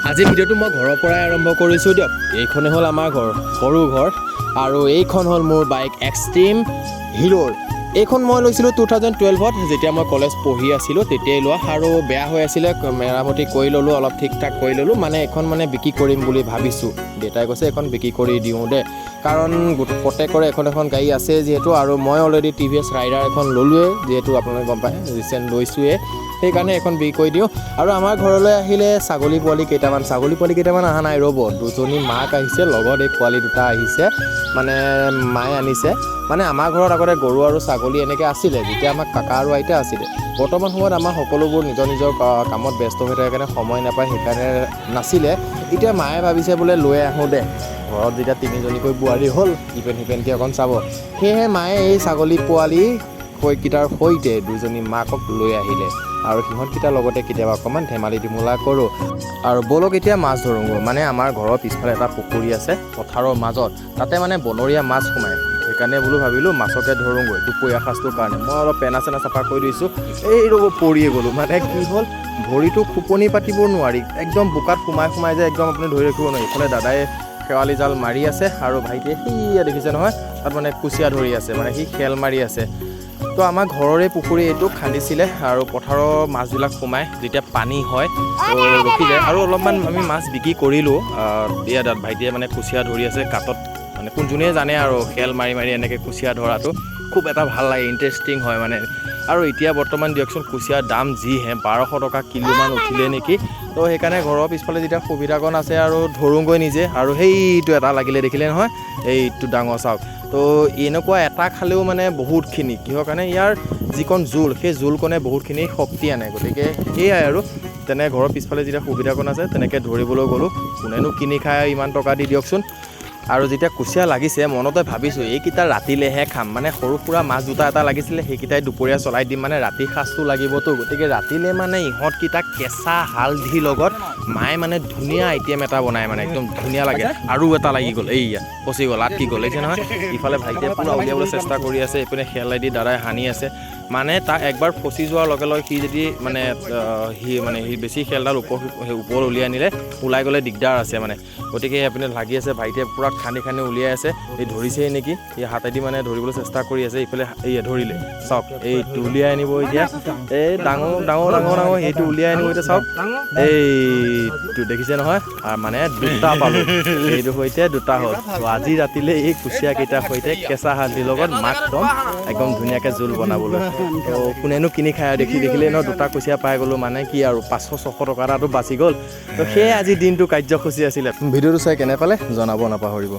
আজি ভিডিঅ'টো মই ঘৰৰ পৰাই আৰম্ভ কৰিছোঁ দিয়ক। এইখনে হ'ল আমাৰ ঘৰ, সৰু ঘৰ, আৰু এইখন হ'ল মোৰ বাইক এক্সট্ৰিম হিৰোৰ। এইখন মই লৈছিলোঁ 2012ত, যেতিয়া মই কলেজ পঢ়ি আছিলোঁ তেতিয়াই লোৱা, আৰু বেয়া হৈ আছিলে, মেৰামতি কৰি ল'লোঁ, অলপ ঠিক ঠাক কৰি ল'লোঁ। মানে এইখন মানে বিক্ৰী কৰিম বুলি ভাবিছোঁ। দেউতাই কৈছে এইখন বিক্ৰী কৰি দিওঁ দে, কাৰণ প্ৰত্যেকৰে এখন এখন গাড়ী আছে যিহেতু, আৰু মই অলৰেডি TVS ৰাইডাৰ এখন ল'লোৱেই, যিহেতু আপোনালোকে গম পায়, ৰিচেণ্ট লৈছোঁৱে, সেইকাৰণে এখন বিক্ৰী কৰি দিওঁ। আৰু আমাৰ ঘৰলৈ আহিলে ছাগলী পোৱালি কেইটামান অহা নাই, ৰ'ব, দুজনী মাক আহিছে, লগত এই পোৱালি দুটা আহিছে, মানে মায়ে আনিছে। মানে আমাৰ ঘৰত আগতে গৰু আৰু ছাগলী এনেকৈ আছিলে, যেতিয়া আমাৰ কাকা আৰু আইতা আছিলে। বৰ্তমান সময়ত আমাৰ সকলোবোৰ নিজৰ নিজৰ কামত ব্যস্ত হৈ থাকে কাৰণে সময় নাপায়, সেইকাৰণে নাছিলে। এতিয়া মায়ে ভাবিছে বোলে লৈ আহোঁ দে, ঘৰত যেতিয়া তিনিজনীকৈ বোৱাৰী হ'ল, ইপেন সিপেনকৈ অকণ চাব। সেয়েহে মায়ে এই ছাগলী পোৱালি কেইটাৰ সৈতে দুজনী মাকক লৈ আহিলে, আৰু সিহঁতকেইটাৰ লগতে কেতিয়াবা অকণমান ধেমালি ধুমুলা কৰোঁ। আৰু ব'লক এতিয়া মাছ ধৰোঁগৈ। মানে আমাৰ ঘৰৰ পিছফালে এটা পুখুৰী আছে পথাৰৰ মাজত, তাতে মানে বনৰীয়া মাছ সোমায়, সেইকাৰণে বোলো ভাবিলোঁ মাছকে ধৰোঁগৈ দুপৰীয়া সাঁজটোৰ কাৰণে। মই অলপ পেনা চেনা চাফা কৰি দিছোঁ, এই ৰ'ব পৰিয়ে গ'লোঁ। মানে কি হ'ল, ভৰিটো খোপনি পাতিব নোৱাৰি, একদম বোকাত সোমাই যে একদম আপুনি ধৰি ৰাখিব নোৱাৰি। এইফালে দাদাই শেৱালি জাল মাৰি আছে, আৰু ভাইটিয়ে সিয়া দেখিছে নহয়, তাত মানে কুচিয়া ধৰি আছে, মানে সি খেল মাৰি আছে। তো আমাৰ ঘৰৰে পুখুৰী এইটো খান্দিছিলে, আৰু পথাৰৰ মাছবিলাক সোমাই যেতিয়া পানী হয় তো ৰখি যায়। আৰু অলপমান আমি মাছ বিক্ৰী কৰিলোঁ। ইয়াত ভাইটিয়ে মানে কুচিয়া ধৰি আছে কাটত, মানে যোনে জানে আৰু খেল মাৰি মাৰি এনেকৈ কুচিয়া ধৰাটো খুব এটা ভাল লাগে, ইণ্টাৰেষ্টিং হয় মানে। আৰু এতিয়া বৰ্তমান দিয়কচোন, কুচিয়াৰ দাম যিহে, 1200 টকা কিলোমান উঠিলে নেকি। তো সেইকাৰণে ঘৰৰ পিছফালে যেতিয়া সুবিধাকণ আছে আৰু ধৰোঁগৈ নিজে। আৰু সেইটো এটা লাগিলে দেখিলে নহয়, এইটো ডাঙৰ চাওক। তো এনেকুৱা এটা খালেও মানে বহুতখিনি, কিহৰ কাৰণে, ইয়াৰ যিকণ জোল, সেই জোলকণে বহুতখিনি শক্তি আনে। গতিকে সেয়াই আৰু, তেনে ঘৰৰ পিছফালে যেতিয়া সুবিধাকণ আছে তেনেকৈ ধৰিবলৈ গ'লোঁ। কোনেনো কিনি খায় ইমান টকা দি দিয়কচোন। আৰু যেতিয়া কুচিয়া লাগিছে, মনতে ভাবিছোঁ এইকেইটা ৰাতিলেহে খাম। মানে সৰু সুৰা মাছ দুটা এটা লাগিছিলে, সেইকেইটাই দুপৰীয়া চলাই দিম, মানে ৰাতিৰ সাঁজটো লাগিবতো। গতিকে ৰাতিলৈ মানে ইহঁতকেইটা কেঁচা হালধিৰ লগত মায়ে মানে ধুনীয়া আইটেম এটা বনায়, মানে একদম ধুনীয়া লাগে। আৰু এটা লাগি গ'ল, এইয়া ফচি গ'ল, আটকি গ'ল, এতিয়া নহয়। ইফালে ভাইটিয়ে পূৰা উলিয়াবলৈ চেষ্টা কৰি আছে, এইপিনে খেলাই দি দাদাই সানি আছে। মানে তাক একবাৰ ফচি যোৱাৰ লগে লগে সি যদি সি বেছি খেলডাল ওপৰত উলিয়াই আনিলে, ওলাই গ'লে দিগদাৰ আছে মানে। গতিকে এইপিনে লাগি আছে, ভাইটিয়ে পূৰা খান্দি উলিয়াই আছে। এই ধৰিছেই নেকি, এই হাতেদি মানে ধৰিবলৈ চেষ্টা কৰি আছে। ইফালে এই ধৰিলে, চাওক, এইটো উলিয়াই আনিব এতিয়া, এই ডাঙৰ সেইটো উলিয়াই আনিব এতিয়া, চাওক, এইটো দেখিছে নহয়, মানে দুটা পালোঁ, এইটোৰ সৈতে দুটা হ'ল। তো আজি ৰাতিলৈ এই কুচিয়াকেইটাৰ সৈতে কেঁচা হালধিৰ লগত মাছ কম, একদম ধুনীয়াকৈ জোল বনাবলৈ। তো কোনেনো কিনি খায়, দেখিলেই ন, দুটা কুচিয়া পাই গ'লোঁ, মানে কি আৰু 500-600 টকা এটাতো বাচি গ'ল। তো সেয়ে আজি দিনটো কাৰ্যসূচী আছিলে। ভিডিঅ'টো চাই কেনে পালে জনাব নাপাহৰিব।